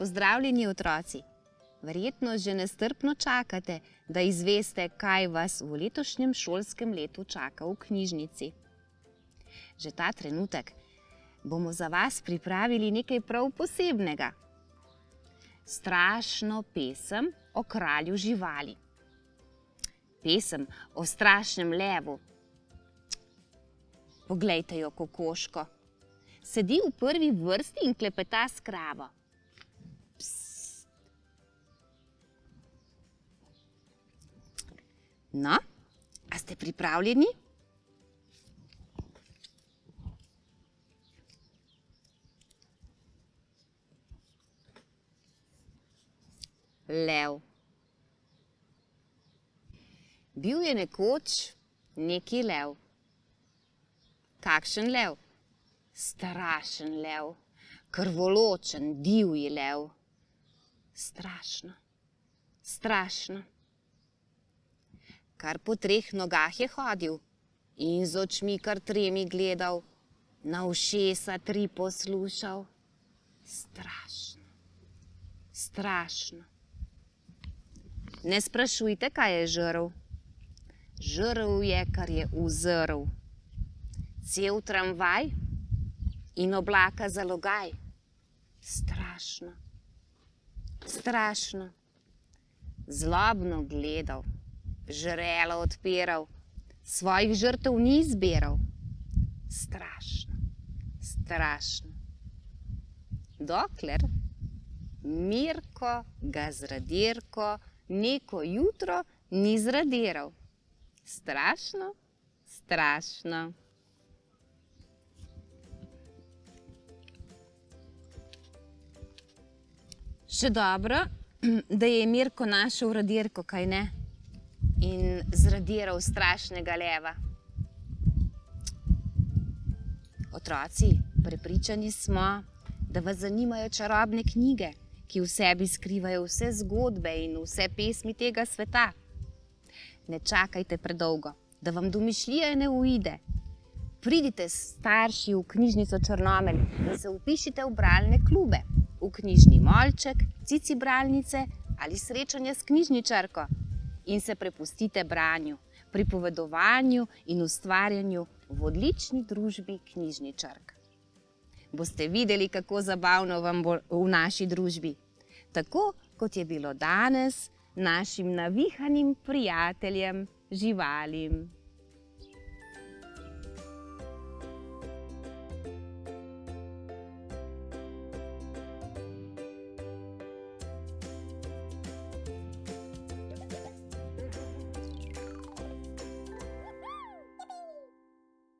Pozdravljeni otroci! Verjetno že nestrpno čakate, da izveste, kaj vas v letošnjem šolskem letu čaka v knjižnici. Že ta trenutek bomo za vas pripravili nekaj prav posebnega. Strašno pesem o kralju živali. Pesem o strašnem levu. Poglejte jo, kokoško. Sedi v prvi vrsti in klepeta s kravo. Psst. No, a ste pripravljeni? Lev. Bil je nekoč neki lev. Kakšen lev? Strašen lev, krvoločen, divji lev. Strašno, strašno. Kar po 3 nogah je hodil in z očmi kar 3 gledal, na ušesa 3 poslušal. Strašno, strašno. Ne sprašujte, kaj je žrl. Žrl je, kar je uzrl. Cel tramvaj in oblaka zalogaj. Strašno, strašno. Zlobno gledal, žrelo odpiral, svojih žrtev ni izbiral. Strašno, strašno. Dokler Mirko ga z radirko neko jutro ni zradiral. Strašno, strašno. Še dobro, da je Mirko našel radirko, kaj ne? In zradiral strašnega leva. Otroci, prepričani smo, da vas zanimajo čarobne knjige, ki v sebi skrivajo vse zgodbe in vse pesmi tega sveta. Ne čakajte predolgo, da vam domišljija ne uide. Pridite s starši v knjižnico Črnomelj in se vpišite v bralne klube, v knjižni Molček, Cici bralnice ali srečanja s knjižničarko in se prepustite branju, pripovedovanju in ustvarjanju v odlični družbi knjižničark. Boste videli, kako zabavno vam bo v naši družbi. Tako, kot je bilo danes našim navihanim prijateljem, živalim.